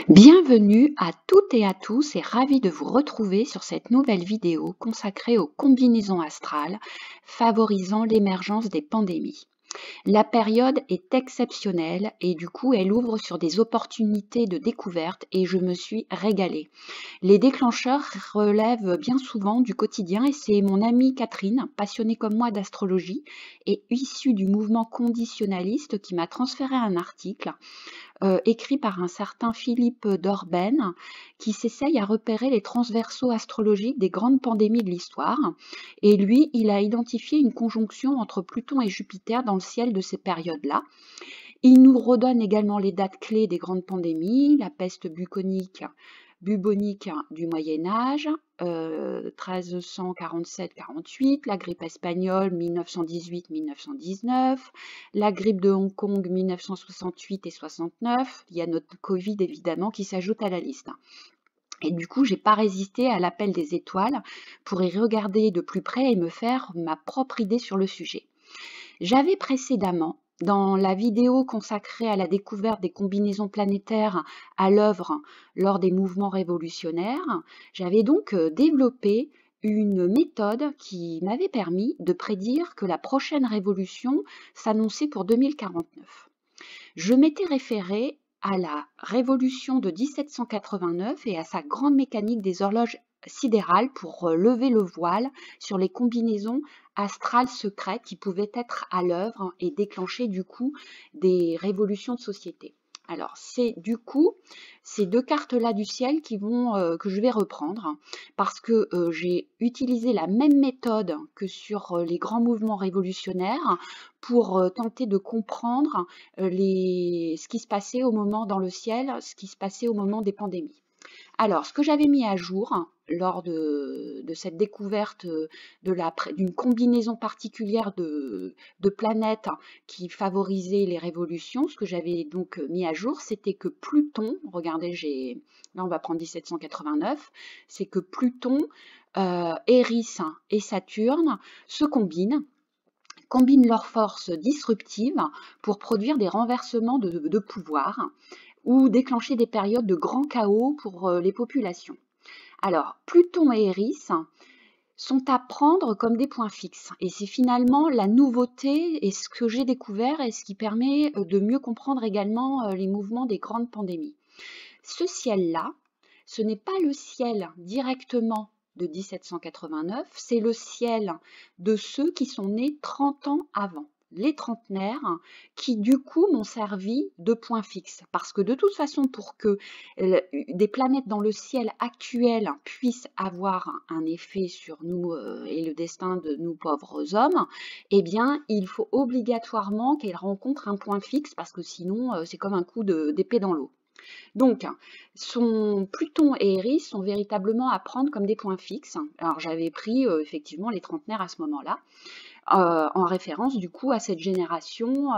Bienvenue à toutes et à tous et ravi de vous retrouver sur cette nouvelle vidéo consacrée aux combinaisons astrales favorisant l'émergence des pandémies. La période est exceptionnelle et du coup elle ouvre sur des opportunités de découverte et je me suis régalée. Les déclencheurs relèvent bien souvent du quotidien et c'est mon amie Catherine, passionnée comme moi d'astrologie et issue du mouvement conditionnaliste qui m'a transféré un article écrit par un certain Philippe d'Orben, qui s'essaye à repérer les transversaux astrologiques des grandes pandémies de l'histoire. Et lui, il a identifié une conjonction entre Pluton et Jupiter dans le ciel de ces périodes-là. Il nous redonne également les dates clés des grandes pandémies, la peste bubonique du Moyen-Âge, 1347-48, la grippe espagnole 1918-1919, la grippe de Hong Kong 1968 et 69, il y a notre Covid évidemment qui s'ajoute à la liste. Et du coup, j'ai pas résisté à l'appel des étoiles pour y regarder de plus près et me faire ma propre idée sur le sujet. J'avais précédemment, dans la vidéo consacrée à la découverte des combinaisons planétaires à l'œuvre lors des mouvements révolutionnaires, j'avais donc développé une méthode qui m'avait permis de prédire que la prochaine révolution s'annonçait pour 2049. Je m'étais référée à la révolution de 1789 et à sa grande mécanique des horloges sidérales pour lever le voile sur les combinaisons astrales secrètes qui pouvaient être à l'œuvre et déclencher du coup des révolutions de société. Alors c'est du coup ces deux cartes-là du ciel que je vais reprendre parce que j'ai utilisé la même méthode que sur les grands mouvements révolutionnaires pour tenter de comprendre ce qui se passait au moment dans le ciel, ce qui se passait au moment des pandémies. Alors, ce que j'avais mis à jour lors de cette découverte d'une combinaison particulière de planètes qui favorisait les révolutions, ce que j'avais donc mis à jour, c'était que Pluton, regardez, là on va prendre 1789, c'est que Pluton, Eris et Saturne se combinent leurs forces disruptives pour produire des renversements de pouvoir ou déclencher des périodes de grand chaos pour les populations. Alors, Pluton et Eris sont à prendre comme des points fixes. Et c'est finalement la nouveauté et ce que j'ai découvert et ce qui permet de mieux comprendre également les mouvements des grandes pandémies. Ce ciel-là, ce n'est pas le ciel directement de 1789, c'est le ciel de ceux qui sont nés 30 ans avant, les trentenaires, qui du coup m'ont servi de point fixe. Parce que de toute façon, pour que des planètes dans le ciel actuel puissent avoir un effet sur nous et le destin de nous pauvres hommes, eh bien, il faut obligatoirement qu'elles rencontrent un point fixe, parce que sinon, c'est comme un coup d'épée dans l'eau. Donc, Pluton et Eris sont véritablement à prendre comme des points fixes. Alors, j'avais pris effectivement les trentenaires à ce moment-là, en référence du coup à cette génération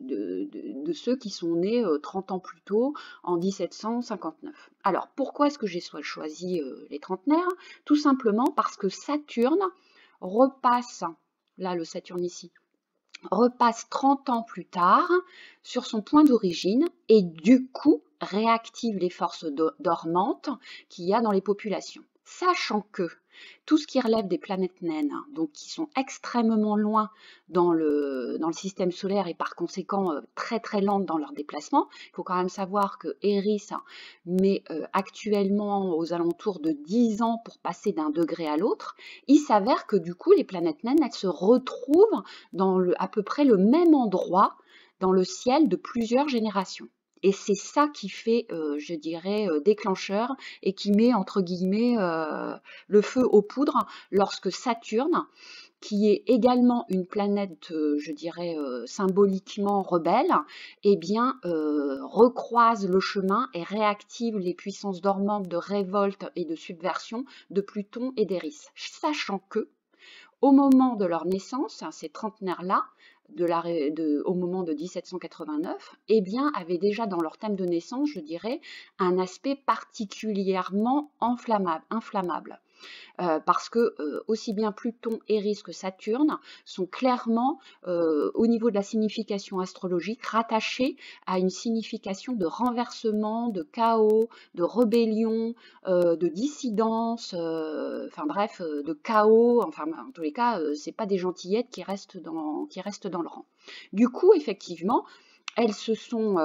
de ceux qui sont nés 30 ans plus tôt, en 1759. Alors, pourquoi est-ce que j'ai choisi les trentenaires? Tout simplement parce que Saturne repasse, là le Saturne ici, repasse 30 ans plus tard sur son point d'origine et du coup réactive les forces dormantes qu'il y a dans les populations. Sachant que tout ce qui relève des planètes naines, donc qui sont extrêmement loin dans le système solaire et par conséquent très très lentes dans leur déplacement, il faut quand même savoir que Eris met actuellement aux alentours de 10 ans pour passer d'un degré à l'autre. Il s'avère que du coup les planètes naines, elles se retrouvent dans à peu près le même endroit dans le ciel de plusieurs générations. Et c'est ça qui fait, je dirais, déclencheur et qui met, entre guillemets, le feu aux poudres lorsque Saturne, qui est également une planète, je dirais, symboliquement rebelle, eh bien, recroise le chemin et réactive les puissances dormantes de révolte et de subversion de Pluton et d'Eris. Sachant que, au moment de leur naissance, ces trentenaires-là, au moment de 1789, eh bien, avaient déjà dans leur thème de naissance, je dirais, un aspect particulièrement inflammable. parce que aussi bien Pluton, Eris que Saturne sont clairement, au niveau de la signification astrologique, rattachés à une signification de renversement, de chaos, de rébellion, de dissidence, enfin bref, de chaos. Enfin, en tous les cas, c'est pas des gentillettes qui restent dans le rang. Du coup, effectivement, elles se sont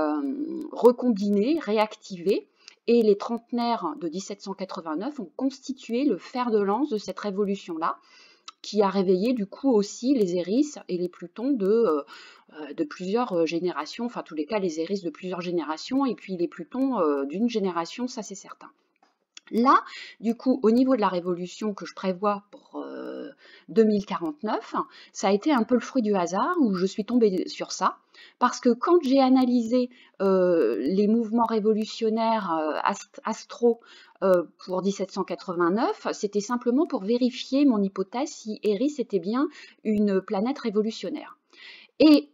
recombinées, réactivées, et les trentenaires de 1789 ont constitué le fer de lance de cette révolution-là, qui a réveillé du coup aussi les Eris et les Plutons de plusieurs générations, enfin, en tous les cas, les Eris de plusieurs générations, et puis les Plutons d'une génération, ça c'est certain. Là, du coup, au niveau de la révolution que je prévois pour 2049, ça a été un peu le fruit du hasard où je suis tombée sur ça, parce que quand j'ai analysé les mouvements révolutionnaires astro pour 1789, c'était simplement pour vérifier mon hypothèse si Eris était bien une planète révolutionnaire. Et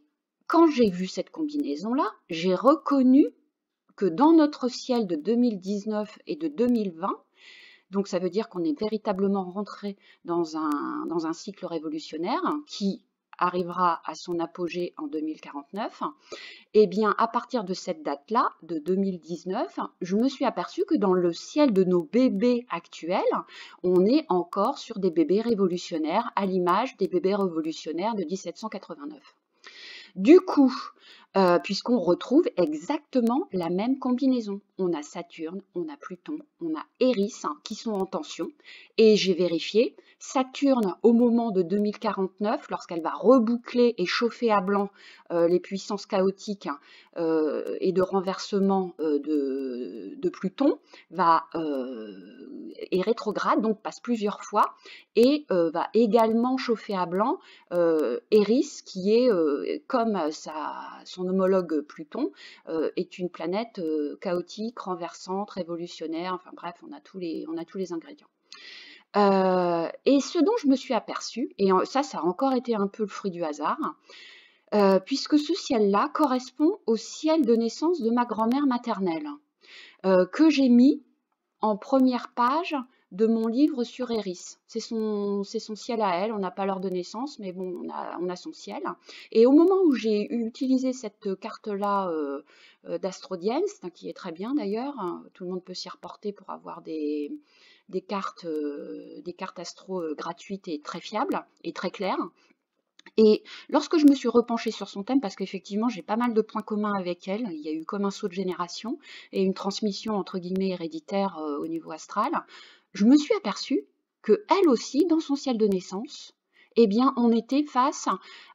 quand j'ai vu cette combinaison-là, j'ai reconnu que dans notre ciel de 2019 et de 2020, donc ça veut dire qu'on est véritablement rentré dans un cycle révolutionnaire qui arrivera à son apogée en 2049, et bien à partir de cette date-là, de 2019, je me suis aperçue que dans le ciel de nos bébés actuels, on est encore sur des bébés révolutionnaires, à l'image des bébés révolutionnaires de 1789. Du coup, puisqu'on retrouve exactement la même combinaison. On a Saturne, on a Pluton, on a Eris qui sont en tension. Et j'ai vérifié, Saturne, au moment de 2049, lorsqu'elle va reboucler et chauffer à blanc les puissances chaotiques et de renversement de Pluton, est rétrograde, donc passe plusieurs fois, et va également chauffer à blanc Eris, qui est, comme son homologue Pluton, est une planète chaotique, renversante, révolutionnaire, enfin bref, on a tous les ingrédients. Et ce dont je me suis aperçue, et ça a encore été un peu le fruit du hasard, puisque ce ciel-là correspond au ciel de naissance de ma grand-mère maternelle, que j'ai mis en première page de mon livre sur Eris. C'est son ciel à elle, on n'a pas l'heure de naissance, mais bon, on a son ciel. Et au moment où j'ai utilisé cette carte-là d'Astrodienst, qui est très bien d'ailleurs, tout le monde peut s'y reporter pour avoir des cartes astro gratuites et très fiables et très claires. Et lorsque je me suis repenchée sur son thème, parce qu'effectivement j'ai pas mal de points communs avec elle, il y a eu comme un saut de génération et une transmission entre guillemets héréditaire au niveau astral, je me suis aperçue que elle aussi, dans son ciel de naissance, eh bien on était face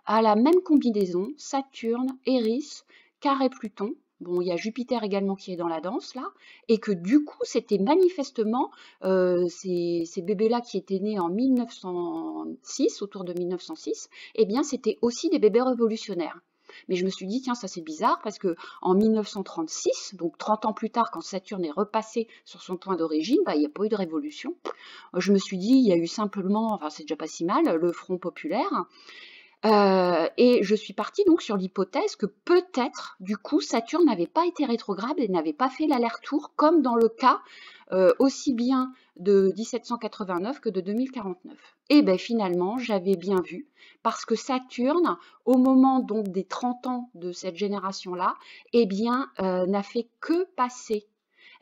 à la même combinaison, Saturne, Eris, carré Pluton. Bon, il y a Jupiter également qui est dans la danse là, et que du coup c'était manifestement ces bébés-là qui étaient nés en 1906, autour de 1906, eh bien c'était aussi des bébés révolutionnaires. Mais je me suis dit, tiens, ça c'est bizarre, parce que en 1936, donc 30 ans plus tard, quand Saturne est repassé sur son point d'origine, il n'y a pas eu de révolution. Je me suis dit, il y a eu simplement, enfin c'est déjà pas si mal, le Front populaire. Et je suis partie donc sur l'hypothèse que peut-être, du coup, Saturne n'avait pas été rétrograde et n'avait pas fait l'aller-retour, comme dans le cas aussi bien de 1789 que de 2049. Et bien finalement, j'avais bien vu, parce que Saturne, au moment donc des 30 ans de cette génération-là, eh bien, n'a fait que passer.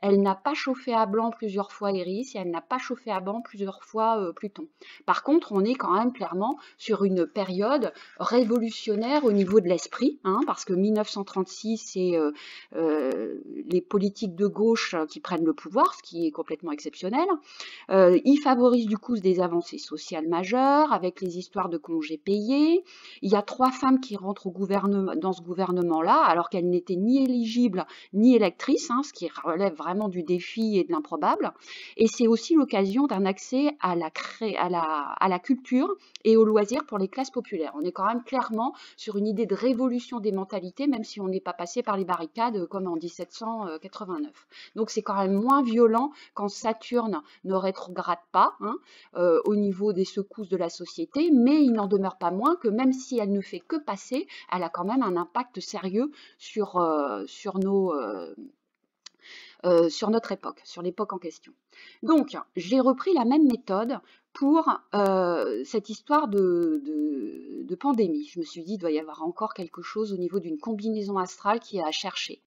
Elle n'a pas chauffé à blanc plusieurs fois Eris et elle n'a pas chauffé à blanc plusieurs fois Pluton. Par contre, on est quand même clairement sur une période révolutionnaire au niveau de l'esprit, parce que 1936, c'est les politiques de gauche qui prennent le pouvoir, ce qui est complètement exceptionnel. Ils favorisent du coup des avancées sociales majeures avec les histoires de congés payés. Il y a 3 femmes qui rentrent dans ce gouvernement-là, alors qu'elles n'étaient ni éligibles ni électrices, ce qui relève vraiment du défi et de l'improbable. Et c'est aussi l'occasion d'un accès à la culture et aux loisirs pour les classes populaires. On est quand même clairement sur une idée de révolution des mentalités, même si on n'est pas passé par les barricades comme en 1789. Donc c'est quand même moins violent quand Saturne ne rétrograde pas au niveau des secousses de la société, mais il n'en demeure pas moins que même si elle ne fait que passer, elle a quand même un impact sérieux sur sur notre époque, sur l'époque en question. Donc, j'ai repris la même méthode pour cette histoire de pandémie. Je me suis dit, il doit y avoir encore quelque chose au niveau d'une combinaison astrale qui est à chercher.